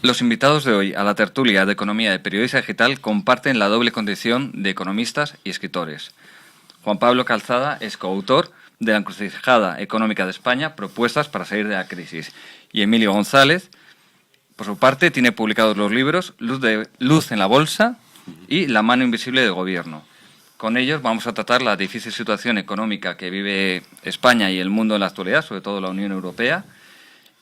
Los invitados de hoy a la tertulia de Economía de Periodista Digital comparten la doble condición de economistas y escritores. Juan Pablo Calzada es coautor de La encrucijada económica de España, propuestas para salir de la crisis. Y Emilio González, por su parte, tiene publicados los libros Luz en la Bolsa y La mano invisible del gobierno. Con ellos vamos a tratar la difícil situación económica que vive España y el mundo en la actualidad, sobre todo la Unión Europea,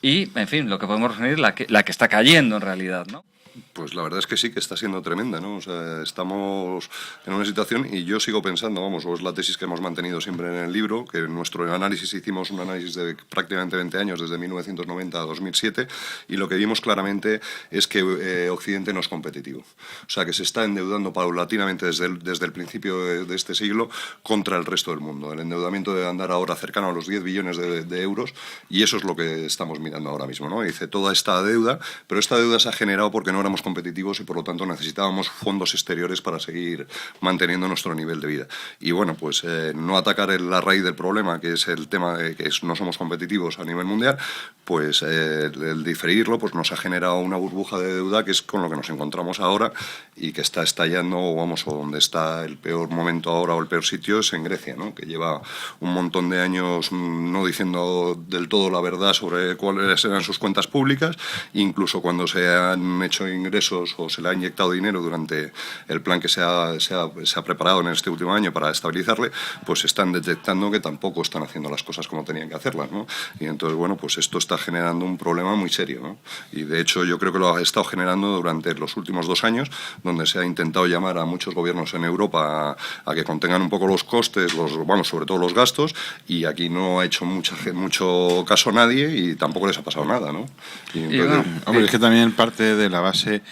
y, en fin, lo que podemos resumir, la que está cayendo en realidad, ¿no? Pues la verdad es que sí que está siendo tremenda, ¿no? O sea, estamos en una situación y yo sigo pensando, vamos, o es la tesis que hemos mantenido siempre en el libro, que en nuestro análisis hicimos un análisis de prácticamente 20 años, desde 1990 a 2007, y lo que vimos claramente es que Occidente no es competitivo. O sea, que se está endeudando paulatinamente desde el principio de este siglo contra el resto del mundo. El endeudamiento debe andar ahora cercano a los 10 billones de euros y eso es lo que estamos mirando ahora mismo, ¿no? Dice, toda esta deuda, pero esta deuda se ha generado porque no éramos competitivos y por lo tanto necesitábamos fondos exteriores para seguir manteniendo nuestro nivel de vida. Y bueno, pues no atacar la raíz del problema, que es el tema de que no somos competitivos a nivel mundial, pues el diferirlo pues nos ha generado una burbuja de deuda que es con lo que nos encontramos ahora y que está estallando, o donde está el peor momento ahora o el peor sitio es en Grecia, ¿no? Que lleva un montón de años no diciendo del todo la verdad sobre cuáles eran sus cuentas públicas, incluso cuando se han hecho ingresos o se le ha inyectado dinero durante el plan que se ha preparado en este último año para estabilizarle, pues están detectando que tampoco están haciendo las cosas como tenían que hacerlas, ¿no? Y entonces, bueno, pues esto está generando un problema muy serio, ¿no? Y de hecho yo creo que lo ha estado generando durante los últimos 2 años, donde se ha intentado llamar a muchos gobiernos en Europa a que contengan un poco los costes, sobre todo los gastos, y aquí no ha hecho mucho caso a nadie y tampoco les ha pasado nada, ¿no? Y entonces, hombre, es que también parte de la base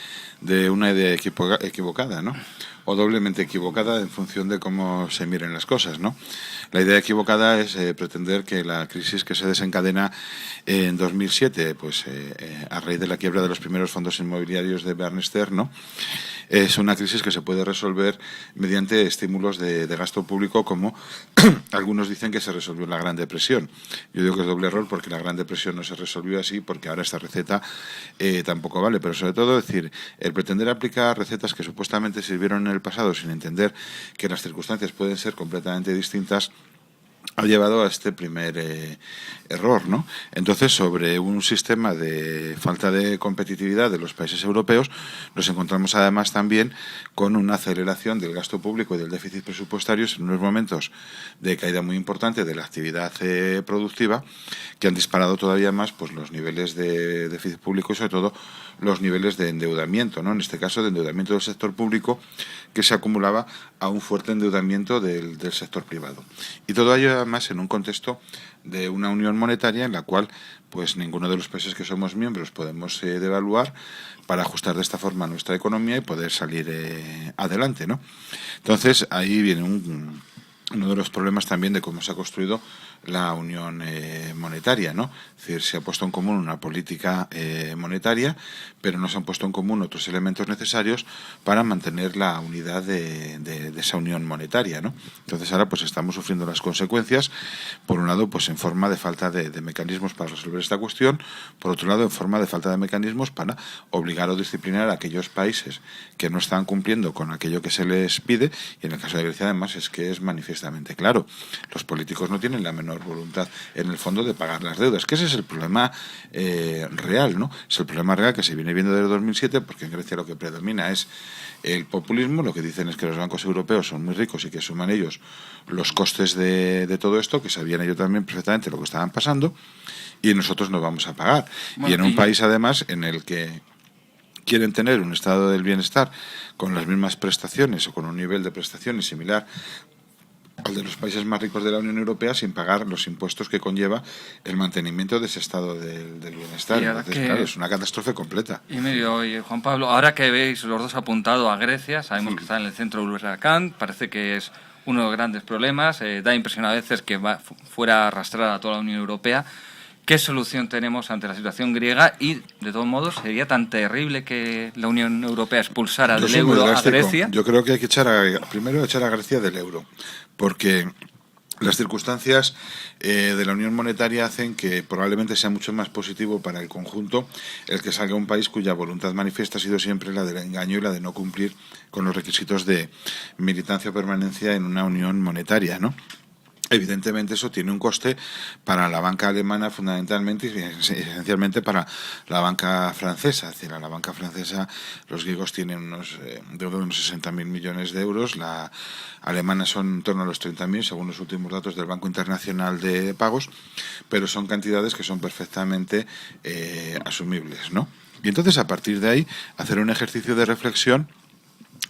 de una idea equivocada, ¿no? O doblemente equivocada en función de cómo se miren las cosas, ¿no? La idea equivocada es pretender que la crisis que se desencadena en 2007, pues a raíz de la quiebra de los primeros fondos inmobiliarios de Bear Stearns, ¿no? Es una crisis que se puede resolver mediante estímulos de gasto público, como algunos dicen que se resolvió en la Gran Depresión. Yo digo que es doble error, porque la Gran Depresión no se resolvió así, porque ahora esta receta tampoco vale. Pero sobre todo, decir, el pretender aplicar recetas que supuestamente sirvieron en el pasado sin entender que las circunstancias pueden ser completamente distintas, ha llevado a este primer error, ¿no? Entonces, sobre un sistema de falta de competitividad de los países europeos, nos encontramos además también con una aceleración del gasto público y del déficit presupuestario en unos momentos de caída muy importante de la actividad productiva, que han disparado todavía más pues los niveles de déficit público y sobre todo los niveles de endeudamiento, ¿no? En este caso, de endeudamiento del sector público, que se acumulaba a un fuerte endeudamiento del sector privado. Y todo ello además en un contexto de una unión monetaria en la cual pues ninguno de los países que somos miembros podemos devaluar para ajustar de esta forma nuestra economía y poder salir adelante, ¿no? Entonces ahí viene uno de los problemas también de cómo se ha construido la unión monetaria, ¿no? Es decir, se ha puesto en común una política monetaria, pero no se han puesto en común otros elementos necesarios para mantener la unidad de esa unión monetaria, ¿no? Entonces ahora pues estamos sufriendo las consecuencias, por un lado pues en forma de falta de mecanismos para resolver esta cuestión, por otro lado en forma de falta de mecanismos para obligar o disciplinar a aquellos países que no están cumpliendo con aquello que se les pide, y en el caso de Grecia además es que es manifiestamente claro, los políticos no tienen la menor voluntad en el fondo de pagar las deudas, que ese es el problema real, ¿no? Es el problema real que se viene viendo desde 2007, porque en Grecia lo que predomina es el populismo. Lo que dicen es que los bancos europeos son muy ricos y que suman ellos los costes de todo esto, que sabían ellos también perfectamente lo que estaban pasando, y nosotros no vamos a pagar. Bueno, y en un país además en el que quieren tener un estado del bienestar con las mismas prestaciones o con un nivel de prestaciones similar al de los países más ricos de la Unión Europea, sin pagar los impuestos que conlleva el mantenimiento de ese estado del bienestar. Entonces, claro, es una catástrofe completa. Y medio, oye, Juan Pablo, ahora que veis los dos apuntado a Grecia, sabemos que está en el centro del huracán, parece que es uno de los grandes problemas, da impresión a veces que fuera a arrastrar a toda la Unión Europea. ¿Qué solución tenemos ante la situación griega? Y, de todos modos, ¿sería tan terrible que la Unión Europea expulsara del euro a Grecia? Yo creo que hay que primero echar a Grecia del euro, porque Las circunstancias de la Unión Monetaria hacen que probablemente sea mucho más positivo para el conjunto el que salga un país cuya voluntad manifiesta ha sido siempre la del engaño y la de no cumplir con los requisitos de militancia o permanencia en una unión monetaria, ¿no? Evidentemente eso tiene un coste para la banca alemana fundamentalmente y esencialmente para la banca francesa. Es decir, a la banca francesa los griegos tienen unos deuda de unos 60.000 millones de euros, la alemana son en torno a los 30.000 según los últimos datos del Banco Internacional de Pagos, pero son cantidades que son perfectamente asumibles, ¿no? Y entonces a partir de ahí hacer un ejercicio de reflexión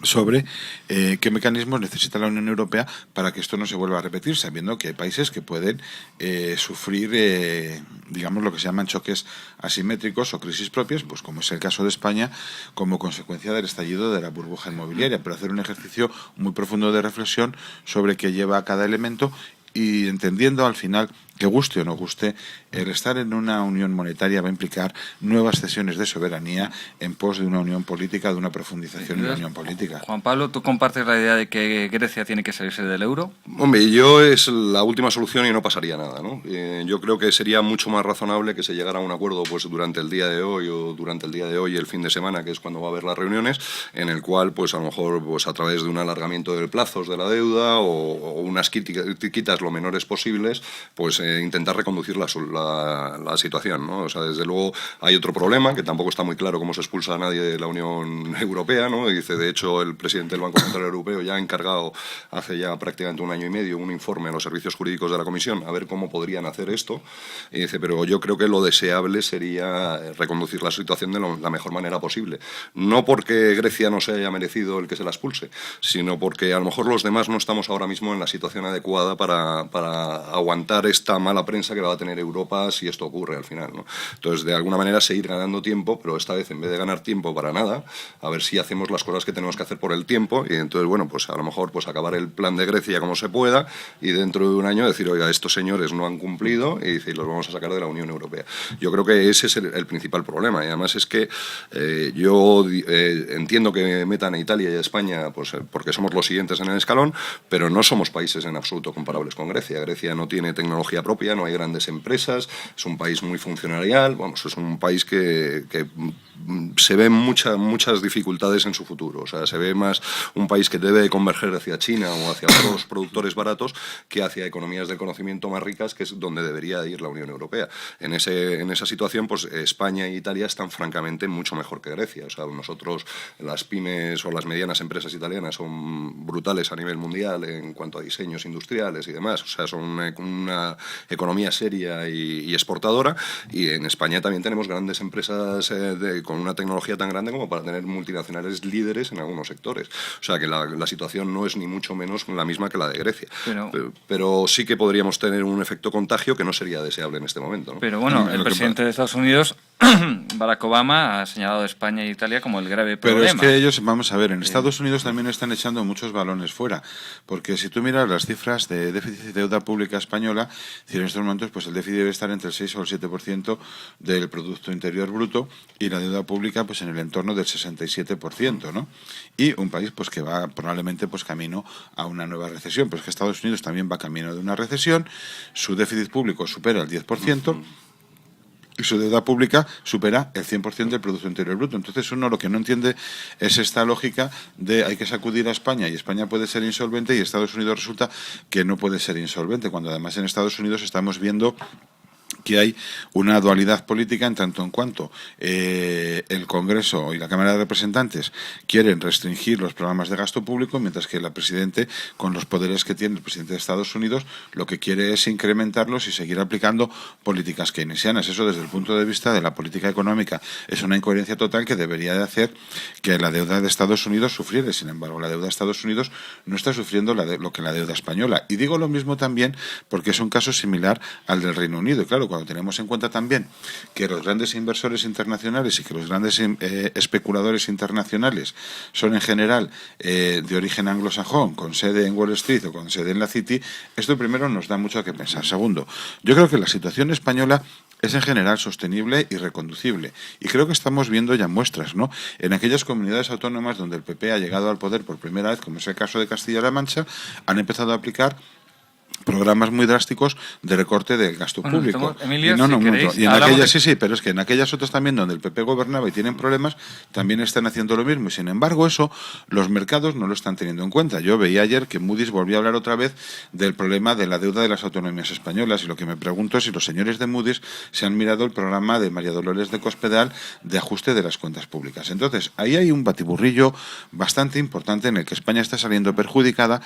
sobre qué mecanismos necesita la Unión Europea para que esto no se vuelva a repetir, sabiendo que hay países que pueden sufrir, digamos, lo que se llaman choques asimétricos o crisis propias, pues como es el caso de España, como consecuencia del estallido de la burbuja inmobiliaria, pero hacer un ejercicio muy profundo de reflexión sobre qué lleva a cada elemento y entendiendo al final que guste o no guste, el estar en una unión monetaria va a implicar nuevas cesiones de soberanía en pos de una unión política, de una profundización en la unión política. Juan Pablo, ¿tú compartes la idea de que Grecia tiene que salirse del euro? Hombre, yo es la última solución y no pasaría nada, ¿no? Yo creo que sería mucho más razonable que se llegara a un acuerdo pues durante el día de hoy o durante el día de hoy y el fin de semana, que es cuando va a haber las reuniones, en el cual pues a lo mejor pues a través de un alargamiento de plazos de la deuda o unas quitas lo menores posibles, pues intentar reconducir la situación, ¿no? O sea, desde luego hay otro problema, que tampoco está muy claro cómo se expulsa a nadie de la Unión Europea, ¿no? Dice, de hecho, el presidente del Banco Central Europeo ya ha encargado hace ya prácticamente un año y medio un informe a los servicios jurídicos de la Comisión a ver cómo podrían hacer esto. Y dice, pero yo creo que lo deseable sería reconducir la situación de la mejor manera posible. No porque Grecia no se haya merecido el que se la expulse, sino porque a lo mejor los demás no estamos ahora mismo en la situación adecuada para aguantar esta mala prensa que va a tener Europa si esto ocurre al final, ¿no? Entonces, de alguna manera, seguir ganando tiempo, pero esta vez, en vez de ganar tiempo para nada, a ver si hacemos las cosas que tenemos que hacer por el tiempo y entonces, bueno, pues a lo mejor pues acabar el plan de Grecia como se pueda y dentro de un año decir, oiga, estos señores no han cumplido y los vamos a sacar de la Unión Europea. Yo creo que ese es el principal problema y además es que yo entiendo que metan a Italia y a España pues porque somos los siguientes en el escalón, pero no somos países en absoluto comparables con Grecia. Grecia no tiene tecnología propia, no hay grandes empresas, es un país muy funcionarial, vamos, es un país que se ven muchas dificultades en su futuro. O sea, se ve más un país que debe converger hacia China o hacia otros productores baratos que hacia economías del conocimiento más ricas, que es donde debería ir la Unión Europea. En esa situación, pues España e Italia están francamente mucho mejor que Grecia. O sea, nosotros, las pymes o las medianas empresas italianas son brutales a nivel mundial en cuanto a diseños industriales y demás. O sea, son una economía seria y exportadora, y en España también tenemos grandes empresas con una tecnología tan grande como para tener multinacionales líderes en algunos sectores. O sea que la situación no es ni mucho menos la misma que la de Grecia. Pero sí que podríamos tener un efecto contagio que no sería deseable en este momento, ¿no? Pero bueno, el presidente de Estados Unidos, Barack Obama, ha señalado a España e Italia como el grave problema. Pero es que ellos, vamos a ver, en Estados Unidos también están echando muchos balones fuera, porque si tú miras las cifras de déficit de deuda pública española, en estos momentos pues el déficit debe estar entre el 6 o el 7% del Producto Interior Bruto y la deuda pública pues en el entorno del 67%, ¿no? Y un país pues que va probablemente pues camino a una nueva recesión, pues que Estados Unidos también va camino de una recesión, su déficit público supera el 10%, y su deuda pública supera el 100% del Producto Interior Bruto. Entonces uno lo que no entiende es esta lógica de hay que sacudir a España y España puede ser insolvente y Estados Unidos resulta que no puede ser insolvente, cuando además en Estados Unidos estamos viendo que hay una dualidad política en tanto en cuanto el Congreso y la Cámara de Representantes quieren restringir los programas de gasto público, mientras que el presidente, con los poderes que tiene el presidente de Estados Unidos, lo que quiere es incrementarlos y seguir aplicando políticas keynesianas. Eso, desde el punto de vista de la política económica, es una incoherencia total que debería de hacer que la deuda de Estados Unidos sufriera. Sin embargo, la deuda de Estados Unidos no está sufriendo lo que la deuda española. Y digo lo mismo también porque es un caso similar al del Reino Unido. Y claro, cuando tenemos en cuenta también que los grandes inversores internacionales y que los grandes especuladores internacionales son en general de origen anglosajón, con sede en Wall Street o con sede en la City, esto primero nos da mucho a qué pensar. Segundo, yo creo que la situación española es en general sostenible y reconducible. Y creo que estamos viendo ya muestras, ¿no? En aquellas comunidades autónomas donde el PP ha llegado al poder por primera vez, como es el caso de Castilla-La Mancha, han empezado a aplicar programas muy drásticos de recorte del gasto público. Emilio, y no, si queréis, y en aquellas, sí, pero es que en aquellas otras también donde el PP gobernaba y tienen problemas, también están haciendo lo mismo. Y sin embargo, eso los mercados no lo están teniendo en cuenta. Yo veía ayer que Moody's volvió a hablar otra vez del problema de la deuda de las autonomías españolas, y lo que me pregunto es si los señores de Moody's se han mirado el programa de María Dolores de Cospedal de ajuste de las cuentas públicas. Entonces, ahí hay un batiburrillo bastante importante en el que España está saliendo perjudicada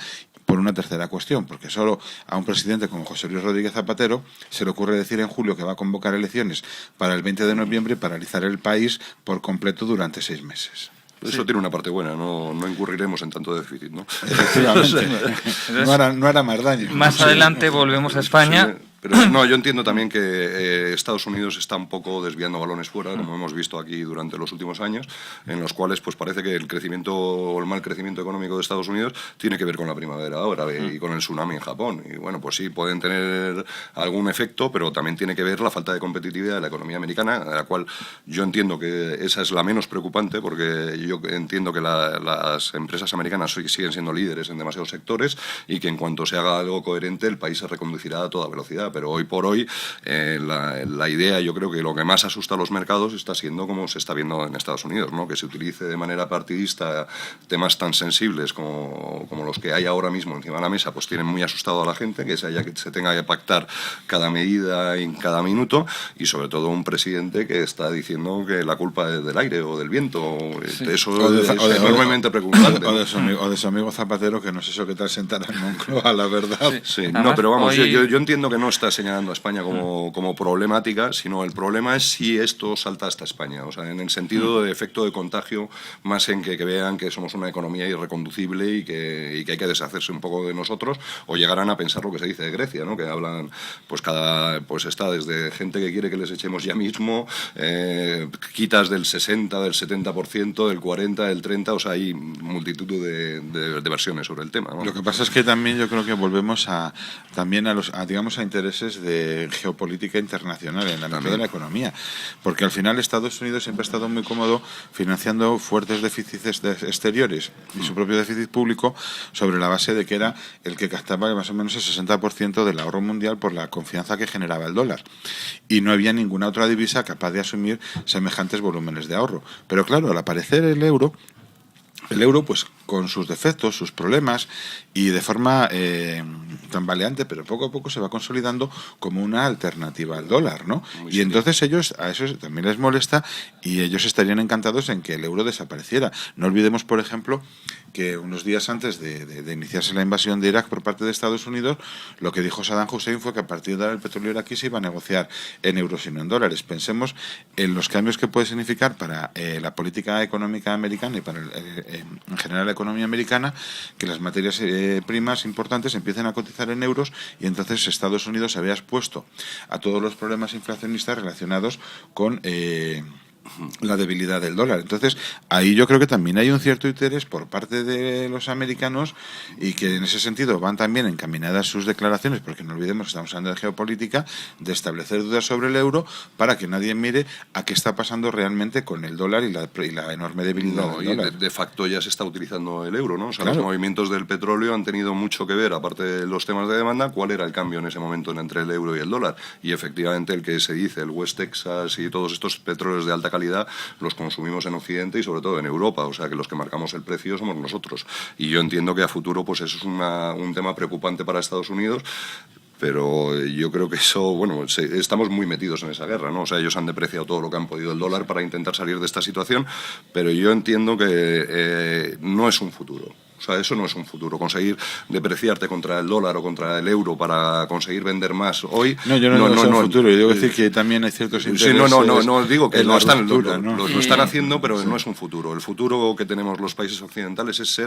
por una tercera cuestión, porque solo a un presidente como José Luis Rodríguez Zapatero se le ocurre decir en julio que va a convocar elecciones para el 20 de noviembre y paralizar el país por completo durante 6 meses. Eso tiene una parte buena, no incurriremos en tanto déficit, ¿no? Efectivamente. No hará más daño. Más adelante volvemos a España. Sí, pero no, yo entiendo también que Estados Unidos está un poco desviando balones fuera, como hemos visto aquí durante los últimos años, en los cuales pues parece que el crecimiento o el mal crecimiento económico de Estados Unidos tiene que ver con la primavera árabe y con el tsunami en Japón. Y bueno, pues sí, pueden tener algún efecto, pero también tiene que ver la falta de competitividad de la economía americana, la cual yo entiendo que esa es la menos preocupante, porque yo entiendo que las empresas americanas siguen siendo líderes en demasiados sectores y que en cuanto se haga algo coherente el país se reconducirá a toda velocidad. Pero hoy por hoy la idea, yo creo que lo que más asusta a los mercados está siendo como se está viendo en Estados Unidos, ¿no? Que se utilice de manera partidista temas tan sensibles como los que hay ahora mismo encima de la mesa, pues tienen muy asustado a la gente, que se tenga que pactar cada medida en cada minuto, y sobre todo un presidente que está diciendo que la culpa es del aire o del viento. Sí. Eso es enormemente preocupante. O de su amigo Zapatero, que no sé eso qué tal sentará en Moncloa, la verdad. Sí, no, pero vamos, yo entiendo que no está señalando a España como problemática, sino el problema es si esto salta hasta España, o sea, en el sentido de efecto de contagio, más en que vean que somos una economía irreconducible y que hay que deshacerse un poco de nosotros, o llegarán a pensar lo que se dice de Grecia, ¿no? Que hablan, pues está desde gente que quiere que les echemos ya mismo, quitas del 60, del 70%, del 40, del 30, o sea, hay multitud de versiones sobre el tema, ¿no? Lo que pasa es que también yo creo que volvemos también a intereses de geopolítica internacional en la ámbito de la economía, porque al final Estados Unidos siempre ha estado muy cómodo financiando fuertes déficits exteriores y su propio déficit público sobre la base de que era el que captaba más o menos el 60% del ahorro mundial por la confianza que generaba el dólar, y no había ninguna otra divisa capaz de asumir semejantes volúmenes de ahorro. Pero claro, al aparecer el euro, pues con sus defectos, sus problemas, y de forma tambaleante, pero poco a poco se va consolidando como una alternativa al dólar, ¿no? Y entonces a eso también les molesta, y ellos estarían encantados en que el euro desapareciera. No olvidemos, por ejemplo, que unos días antes de iniciarse la invasión de Irak por parte de Estados Unidos, lo que dijo Saddam Hussein fue que a partir de ahora el petróleo iraquí se iba a negociar en euros y no en dólares. Pensemos en los cambios que puede significar para la política económica americana y para en general la economía americana, que las materias primas importantes empiecen a cotizar en euros, y entonces Estados Unidos se había expuesto a todos los problemas inflacionistas relacionados con la debilidad del dólar. Entonces, ahí yo creo que también hay un cierto interés por parte de los americanos, y que en ese sentido van también encaminadas sus declaraciones, porque no olvidemos que estamos hablando de geopolítica, de establecer dudas sobre el euro para que nadie mire a qué está pasando realmente con el dólar y la enorme debilidad del dólar. De facto ya se está utilizando el euro, ¿no? O sea, claro. Los movimientos del petróleo han tenido mucho que ver, aparte de los temas de demanda, cuál era el cambio en ese momento entre el euro y el dólar. Y efectivamente el que se dice, el West Texas y todos estos petróleos de alta calidad, los consumimos en Occidente y sobre todo en Europa, o sea que los que marcamos el precio somos nosotros. Y yo entiendo que a futuro pues eso es un tema preocupante para Estados Unidos, pero yo creo que eso, bueno, estamos muy metidos en esa guerra, ¿no? O sea, ellos han depreciado todo lo que han podido el dólar para intentar salir de esta situación, pero yo entiendo que no es un futuro. O sea, eso no es un futuro. Conseguir depreciarte contra el dólar o contra el euro para conseguir vender más hoy... No, yo no digo un futuro. Yo digo decir que también hay ciertos intereses... Sí, no digo que lo están ¿no? haciendo, pero no es un futuro. El futuro que tenemos los países occidentales es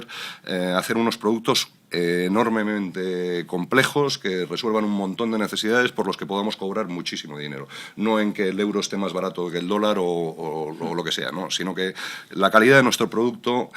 hacer unos productos enormemente complejos que resuelvan un montón de necesidades por los que podamos cobrar muchísimo dinero. No en que el euro esté más barato que el dólar o lo que sea, ¿no? Sino que la calidad de nuestro producto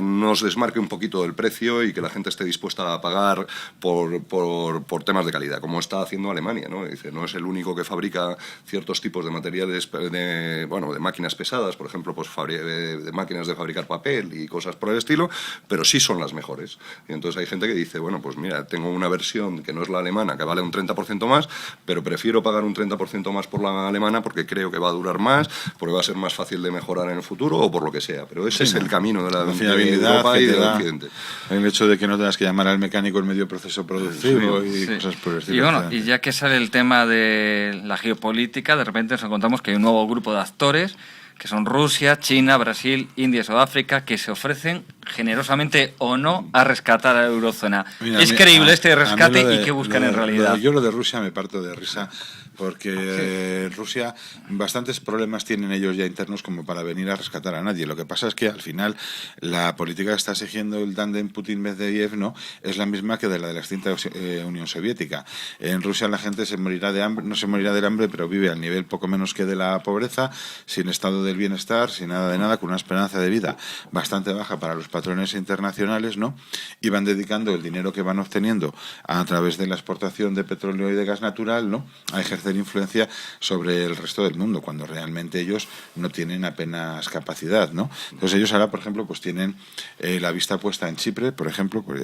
nos desmarque un poquito del precio y que la gente esté dispuesta a pagar por temas de calidad, como está haciendo Alemania, ¿no? Dice, no es el único que fabrica ciertos tipos de materiales de máquinas pesadas, por ejemplo, pues de máquinas de fabricar papel y cosas por el estilo, pero sí son las mejores. Y entonces hay gente que dice, bueno, pues mira, tengo una versión que no es la alemana, que vale un 30% más, pero prefiero pagar un 30% más por la alemana porque creo que va a durar más, porque va a ser más fácil de mejorar en el futuro o por lo que sea. Pero ese es el camino de la fiabilidad Europa y del Occidente. El hecho de que no tengas que llamar al mecánico en medio proceso productivo y cosas por el estilo. Y bueno, y ya que sale el tema de la geopolítica, de repente nos encontramos que hay un nuevo grupo de actores que son Rusia, China, Brasil, India y Sudáfrica, que se ofrecen generosamente o no a rescatar a la eurozona. Mira, ¿Es creíble este rescate y qué buscan en realidad? Yo lo de Rusia me parto de risa, porque Rusia bastantes problemas tienen ellos ya internos como para venir a rescatar a nadie. Lo que pasa es que al final la política que está siguiendo el tándem Putin-Medvedev, ¿no?, es la misma que de la extinta Unión Soviética. En Rusia la gente se morirá de hambre, no se morirá del hambre, pero vive al nivel poco menos que de la pobreza, sin estado del bienestar, sin nada de nada, con una esperanza de vida bastante baja para los patrones internacionales, ¿no? Y van dedicando el dinero que van obteniendo a través de la exportación de petróleo y de gas natural, ¿no?, a ejercer influencia sobre el resto del mundo, cuando realmente ellos no tienen apenas capacidad, ¿no? Entonces ellos ahora, por ejemplo, pues tienen la vista puesta en Chipre, por ejemplo, pues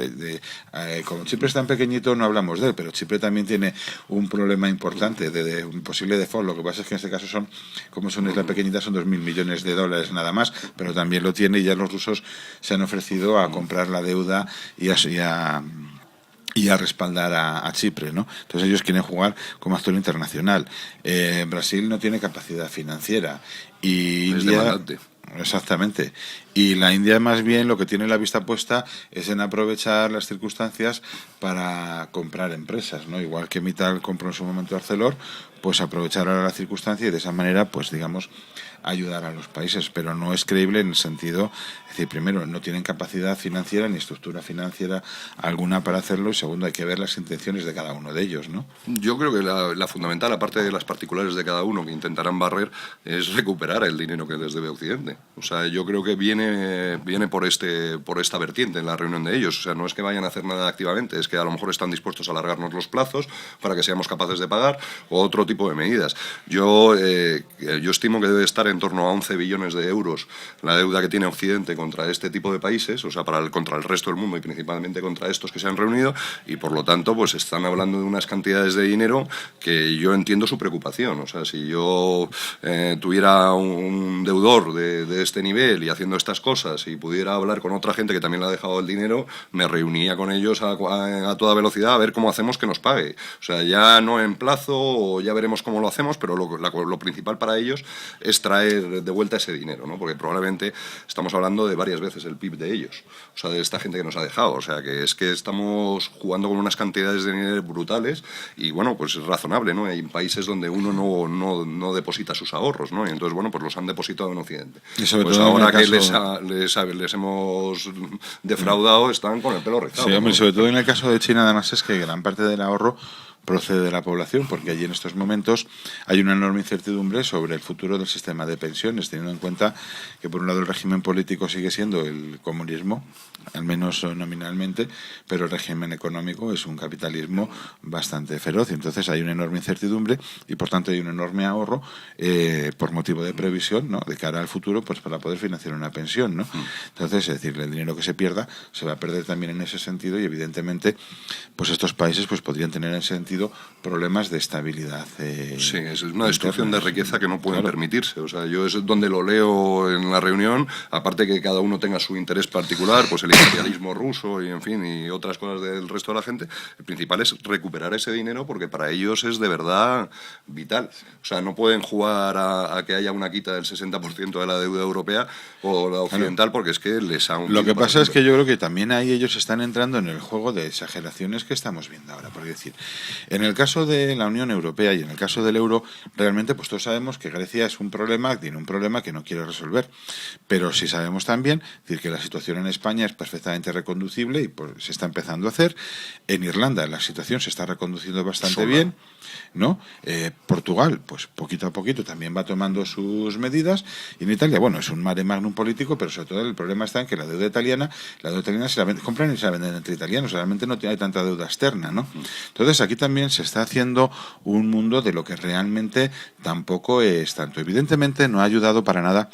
como Chipre es tan pequeñito no hablamos de él, pero Chipre también tiene un problema importante de un posible default. Lo que pasa es que en este caso son, como son isla pequeñita, son 2.000 millones de dólares nada más, pero también lo tiene, y ya los rusos se han ofrecido a comprar la deuda y a respaldar a Chipre, ¿no? Entonces ellos quieren jugar como actor internacional. Brasil no tiene capacidad financiera y es India, demandante. Exactamente. Y la India más bien lo que tiene la vista puesta es en aprovechar las circunstancias para comprar empresas, ¿no? Igual que Mittal compró en su momento Arcelor, pues aprovechar ahora la circunstancia y de esa manera, pues digamos, ayudar a los países, pero no es creíble en el sentido, es decir, primero, no tienen capacidad financiera ni estructura financiera alguna para hacerlo, y segundo, hay que ver las intenciones de cada uno de ellos, ¿no? Yo creo que la fundamental, aparte de las particulares de cada uno que intentarán barrer, es recuperar el dinero que les debe Occidente. O sea, yo creo que viene por esta vertiente en la reunión de ellos. O sea, no es que vayan a hacer nada activamente, es que a lo mejor están dispuestos a alargarnos los plazos para que seamos capaces de pagar, o otro tipo de medidas. Yo estimo que debe estar en torno a 11 billones de euros la deuda que tiene Occidente contra este tipo de países, o sea, contra el resto del mundo y principalmente contra estos que se han reunido, y por lo tanto pues están hablando de unas cantidades de dinero que yo entiendo su preocupación. O sea, si yo tuviera un deudor de este nivel y haciendo estas cosas y pudiera hablar con otra gente que también le ha dejado el dinero, me reunía con ellos a toda velocidad a ver cómo hacemos que nos pague. O sea, ya no en plazo, o ya veremos cómo lo hacemos, pero lo principal para ellos es traer de vuelta ese dinero, ¿no? Porque probablemente estamos hablando de varias veces el PIB de ellos, o sea, de esta gente que nos ha dejado. O sea, que es que estamos jugando con unas cantidades de dinero brutales y, bueno, pues es razonable, ¿no? Hay países donde uno no deposita sus ahorros, ¿no? Y entonces, bueno, pues los han depositado en Occidente. Y sobre pues todo ahora que caso... les hemos defraudado, están con el pelo rizado. Sí, hombre, ¿no? sobre todo en el caso de China, además, es que gran parte del ahorro procede de la población, porque allí en estos momentos hay una enorme incertidumbre sobre el futuro del sistema de pensiones, teniendo en cuenta que por un lado el régimen político sigue siendo el comunismo, al menos nominalmente, pero el régimen económico es un capitalismo bastante feroz. Entonces hay una enorme incertidumbre y por tanto hay un enorme ahorro por motivo de previsión, ¿no?, de cara al futuro, pues para poder financiar una pensión, ¿no? Entonces, es decir, el dinero que se pierda se va a perder también en ese sentido, y evidentemente pues estos países pues podrían tener en ese sentido problemas de estabilidad. Sí, es una destrucción de riqueza que no pueden permitirse. O sea, yo es donde lo leo en la reunión, aparte que cada uno tenga su interés particular, pues el imperialismo ruso y, en fin, y otras cosas del resto de la gente, el principal es recuperar ese dinero, porque para ellos es de verdad vital. O sea, no pueden jugar a que haya una quita del 60% de la deuda europea o la occidental, porque es que les ha... Lo que pasa es que yo creo que también ahí ellos están entrando en el juego de exageraciones que estamos viendo ahora. Por decir, en el caso de la Unión Europea y en el caso del euro, realmente pues todos sabemos que Grecia es un problema, tiene un problema que no quiere resolver. Pero sí sabemos también decir que la situación en España es perfectamente reconducible y pues, se está empezando a hacer. En Irlanda la situación se está reconduciendo bastante bien, ¿no? Portugal, pues poquito a poquito también va tomando sus medidas. Y en Italia, bueno, es un mare magnum político, pero sobre todo el problema está en que la deuda italiana se la compran y se la venden entre italianos. Realmente no hay tanta deuda externa, ¿no? Entonces aquí también se está haciendo un mundo de lo que realmente tampoco es tanto. Evidentemente no ha ayudado para nada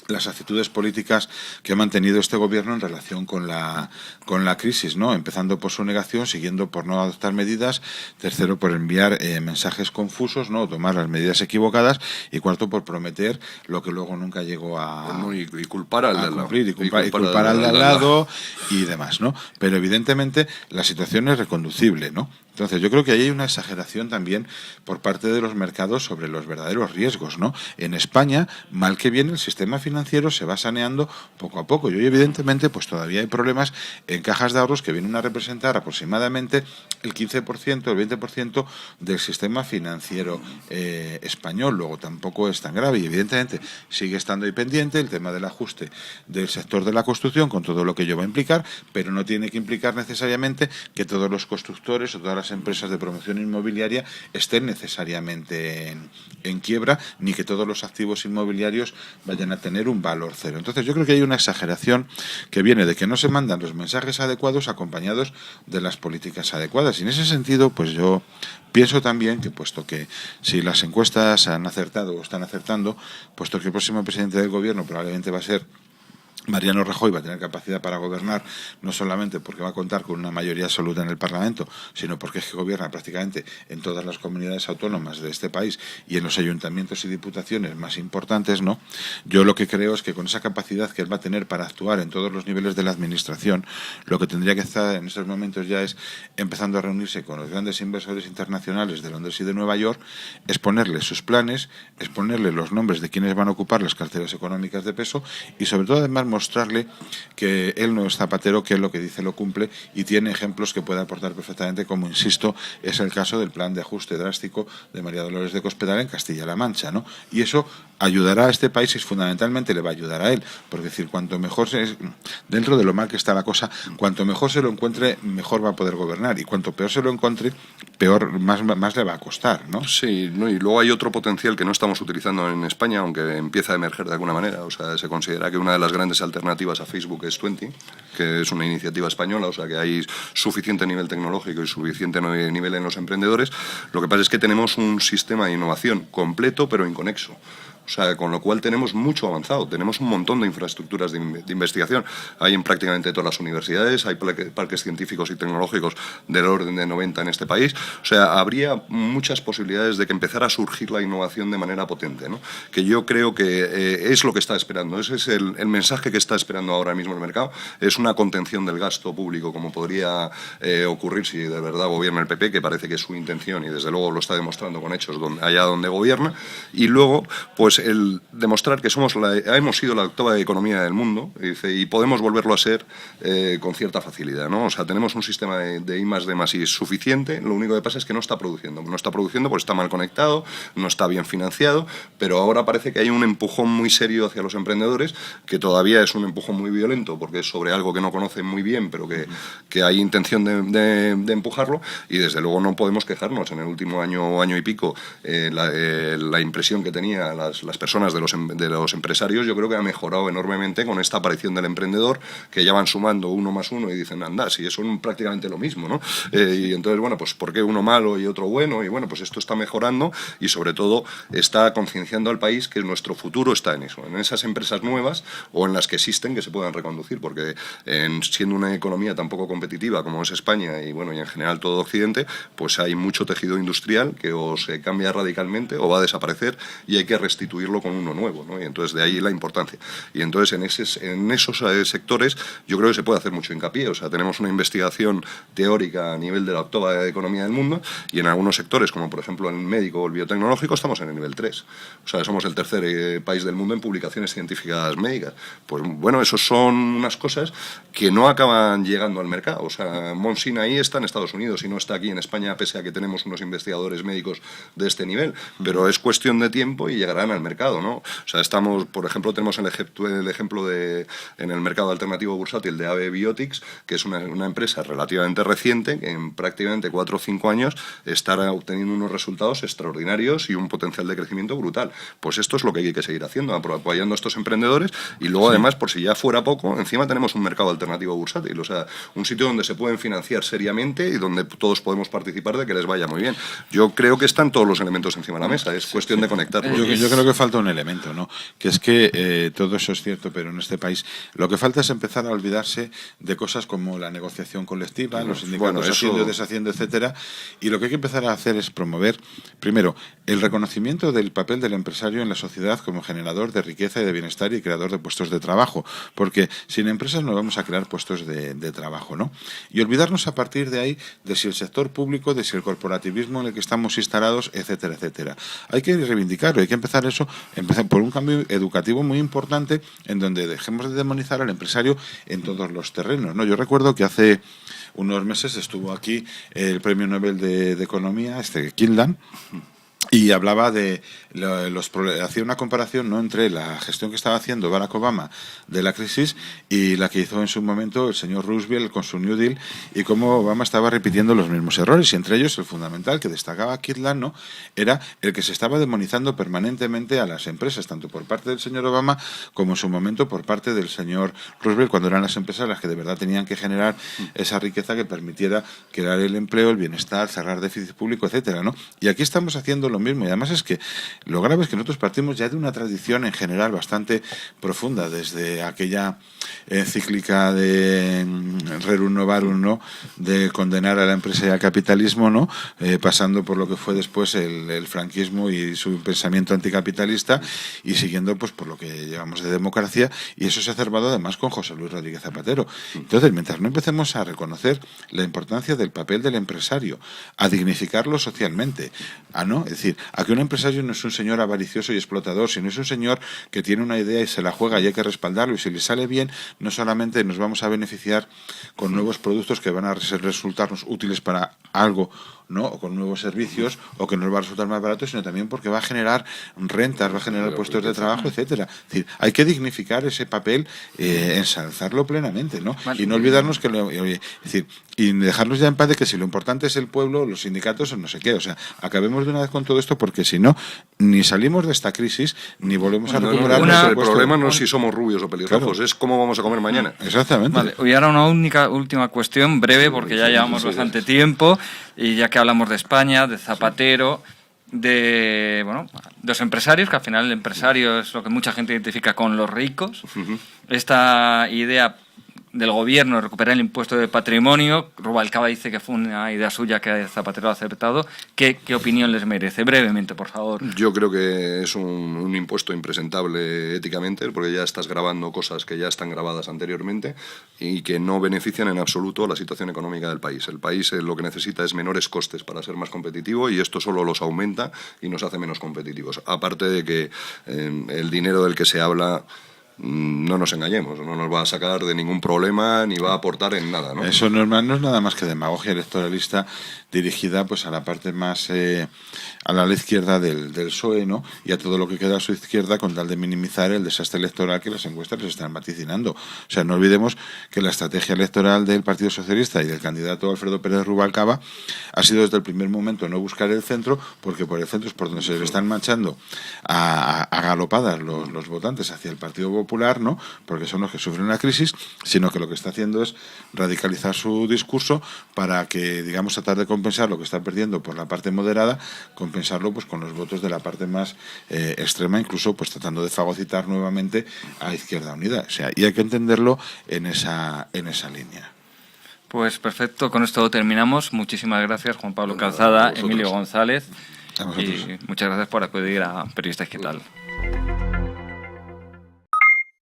las actitudes políticas que ha mantenido este gobierno en relación con la crisis, ¿no? Empezando por su negación, siguiendo por no adoptar medidas, tercero por enviar mensajes confusos, ¿no? Tomar las medidas equivocadas, y cuarto por prometer lo que luego nunca llegó a y culpar al de al lado. Cumplir, y culpar al de al lado y demás, ¿no? Pero evidentemente la situación es reconducible, ¿no? Entonces, yo creo que ahí hay una exageración también por parte de los mercados sobre los verdaderos riesgos, ¿no? En España, mal que bien, el sistema financiero se va saneando poco a poco. Y hoy, evidentemente, pues todavía hay problemas en cajas de ahorros que vienen a representar aproximadamente el 15%, el 20% del sistema financiero español. Luego, tampoco es tan grave y, evidentemente, sigue estando ahí pendiente el tema del ajuste del sector de la construcción, con todo lo que ello va a implicar, pero no tiene que implicar necesariamente que todos los constructores o todas las empresas de promoción inmobiliaria estén necesariamente en quiebra, ni que todos los activos inmobiliarios vayan a tener un valor cero. Entonces, yo creo que hay una exageración que viene de que no se mandan los mensajes adecuados acompañados de las políticas adecuadas. Y en ese sentido, pues yo pienso también que, puesto que si las encuestas han acertado o están acertando, puesto que el próximo presidente del gobierno probablemente va a ser Mariano Rajoy, va a tener capacidad para gobernar, no solamente porque va a contar con una mayoría absoluta en el Parlamento, sino porque es que gobierna prácticamente en todas las comunidades autónomas de este país y en los ayuntamientos y diputaciones más importantes, ¿no? Yo lo que creo es que con esa capacidad que él va a tener para actuar en todos los niveles de la administración, lo que tendría que estar en estos momentos ya es empezando a reunirse con los grandes inversores internacionales de Londres y de Nueva York, exponerles sus planes, exponerles los nombres de quienes van a ocupar las carteras económicas de peso y, sobre todo, además, mostrarle que él no es zapatero, que él lo que dice lo cumple y tiene ejemplos que puede aportar perfectamente, como, insisto, es el caso del plan de ajuste drástico de María Dolores de Cospedal en Castilla-La Mancha, ¿no? Y eso ayudará a este país y fundamentalmente le va a ayudar a él, porque, decir, cuanto mejor dentro de lo mal que está la cosa, cuanto mejor se lo encuentre, mejor va a poder gobernar, y cuanto peor se lo encuentre, peor, más le va a costar, ¿no? Sí, ¿no? Y luego hay otro potencial que no estamos utilizando en España, aunque empieza a emerger de alguna manera. O sea, se considera que una de las grandes alternativas a Facebook es Twenty, que es una iniciativa española, o sea que hay suficiente nivel tecnológico y suficiente nivel en los emprendedores. Lo que pasa es que tenemos un sistema de innovación completo pero inconexo. O sea, con lo cual tenemos mucho avanzado, tenemos un montón de infraestructuras de investigación. Hay en prácticamente todas las universidades, hay parques científicos y tecnológicos del orden de 90 en este país. O sea, habría muchas posibilidades de que empezara a surgir la innovación de manera potente, ¿no? Que yo creo que es lo que está esperando. Ese es el mensaje que está esperando ahora mismo el mercado. Es una contención del gasto público, como podría ocurrir si de verdad gobierna el PP, que parece que es su intención y desde luego lo está demostrando con hechos allá donde gobierna. Y luego, pues el demostrar que hemos sido la octava economía del mundo, y podemos volverlo a ser con cierta facilidad, ¿no? O sea, tenemos un sistema de I+D+I suficiente, lo único que pasa es que no está produciendo porque está mal conectado, no está bien financiado, pero ahora parece que hay un empujón muy serio hacia los emprendedores, que todavía es un empujón muy violento, porque es sobre algo que no conocen muy bien, pero que hay intención de empujarlo, y desde luego no podemos quejarnos. En el último año y pico, la impresión que tenía las personas de los empresarios, yo creo que ha mejorado enormemente con esta aparición del emprendedor, que ya van sumando 1 más 1 y dicen, anda, si son prácticamente lo mismo, ¿no? Y entonces, bueno, pues ¿por qué uno malo y otro bueno? Y bueno, pues esto está mejorando y sobre todo está concienciando al país que nuestro futuro está en eso, en esas empresas nuevas o en las que existen que se puedan reconducir, porque siendo una economía tan poco competitiva como es España y bueno, y en general todo Occidente, pues hay mucho tejido industrial que o se cambia radicalmente o va a desaparecer y hay que restituirlo con uno nuevo, ¿no? Y entonces de ahí la importancia. Y entonces en esos sectores yo creo que se puede hacer mucho hincapié. O sea, tenemos una investigación teórica a nivel de la octava economía del mundo y en algunos sectores, como por ejemplo el médico o el biotecnológico, estamos en el nivel 3. O sea, somos el tercer país del mundo en publicaciones científicas médicas. Pues bueno, esos son unas cosas que no acaban llegando al mercado. O sea, Mount Sinai está en Estados Unidos y no está aquí en España, pese a que tenemos unos investigadores médicos de este nivel. Pero es cuestión de tiempo y llegarán al mercado, ¿no? O sea, por ejemplo, tenemos el ejemplo en el mercado alternativo bursátil de AB Biotics, que es una empresa relativamente reciente, que en prácticamente 4 o 5 años estará obteniendo unos resultados extraordinarios y un potencial de crecimiento brutal. Pues esto es lo que hay que seguir haciendo, apoyando a estos emprendedores y luego, además, por si ya fuera poco, encima tenemos un mercado alternativo bursátil, o sea, un sitio donde se pueden financiar seriamente y donde todos podemos participar de que les vaya muy bien. Yo creo que están todos los elementos encima de la mesa, es cuestión de conectarlos. Yo creo que falta un elemento, ¿no? Que es que todo eso es cierto, pero en este país lo que falta es empezar a olvidarse de cosas como la negociación colectiva, los sindicatos haciendo y deshaciendo, etcétera. Y lo que hay que empezar a hacer es promover, primero, el reconocimiento del papel del empresario en la sociedad como generador de riqueza y de bienestar y creador de puestos de trabajo, porque sin empresas no vamos a crear puestos de trabajo, ¿no? Y olvidarnos a partir de ahí de si el sector público, de si el corporativismo en el que estamos instalados, etcétera, etcétera. Hay que reivindicarlo, hay que empezar por un cambio educativo muy importante en donde dejemos de demonizar al empresario en todos los terrenos, ¿no? Yo recuerdo que hace unos meses estuvo aquí el Premio Nobel de Economía, Kildan, y hablaba hacía una comparación, ¿no?, entre la gestión que estaba haciendo Barack Obama de la crisis y la que hizo en su momento el señor Roosevelt con su New Deal, y cómo Obama estaba repitiendo los mismos errores, y entre ellos el fundamental que destacaba Kildan, ¿no?, era el que se estaba demonizando permanentemente a las empresas, tanto por parte del señor Obama como en su momento por parte del señor Roosevelt, cuando eran las empresas las que de verdad tenían que generar esa riqueza que permitiera crear el empleo, el bienestar, cerrar déficit público, etcétera, ¿no? Y aquí estamos haciendo lo mismo, y además es que lo grave es que nosotros partimos ya de una tradición en general bastante profunda, desde aquella encíclica de Rerum Novarum, ¿no?, de condenar a la empresa y al capitalismo, ¿no?, pasando por lo que fue después el franquismo y su pensamiento anticapitalista, y siguiendo pues por lo que llevamos de democracia, y eso se ha acervado además con José Luis Rodríguez Zapatero. Entonces, mientras no empecemos a reconocer la importancia del papel del empresario, a dignificarlo socialmente, es decir, a que un empresario no es un señor avaricioso y explotador, sino es un señor que tiene una idea y se la juega y hay que respaldarlo, y si le sale bien, no solamente nos vamos a beneficiar con nuevos productos que van a resultarnos útiles para algo, ¿no?, o con nuevos servicios, o que nos va a resultar más barato, sino también porque va a generar rentas, va a generar puestos de trabajo, etcétera. Es decir, hay que dignificar ese papel, ensalzarlo plenamente, ¿no? Y no olvidarnos es decir, y dejarnos ya en paz de que si lo importante es el pueblo, los sindicatos o no sé qué. O sea, acabemos de una vez con todo esto, porque si no, ni salimos de esta crisis, ni volvemos a recuperar el problema no es si somos rubios o pelirrojos, claro, es cómo vamos a comer mañana. Exactamente. Vale, y ahora una última cuestión breve, porque ya llevamos bastante tiempo, y ya que hablamos de España, de Zapatero, de los empresarios, que al final el empresario es lo que mucha gente identifica con los ricos. Esta idea del gobierno de recuperar el impuesto de patrimonio, Rubalcaba dice que fue una idea suya que Zapatero ha aceptado. ¿Qué opinión les merece? Brevemente, por favor. Yo creo que es un impuesto impresentable éticamente, porque ya estás grabando cosas que ya están grabadas anteriormente y que no benefician en absoluto la situación económica del país. El país lo que necesita es menores costes para ser más competitivo, y esto solo los aumenta y nos hace menos competitivos. Aparte de que el dinero del que se habla, no nos engañemos, no nos va a sacar de ningún problema ni va a aportar en nada, ¿no? Eso no es nada más que demagogia electoralista dirigida pues a la parte más a la izquierda del PSOE, ¿no?, y a todo lo que queda a su izquierda, con tal de minimizar el desastre electoral que las encuestas les están vaticinando. O sea, no olvidemos que la estrategia electoral del Partido Socialista y del candidato Alfredo Pérez Rubalcaba ha sido desde el primer momento no buscar el centro, porque por el centro es por donde se le están marchando a galopadas los votantes hacia el Partido Popular, ¿no?, porque son los que sufren la crisis, sino que lo que está haciendo es radicalizar su discurso para que, digamos, tratar de compensar lo que está perdiendo por la parte moderada, compensarlo pues con los votos de la parte más extrema, incluso pues tratando de fagocitar nuevamente a Izquierda Unida. O sea, y hay que entenderlo en esa línea. Pues perfecto, con esto terminamos. Muchísimas gracias, Juan Pablo Calzada, Emilio González, y muchas gracias por acudir a Periodistas Digital.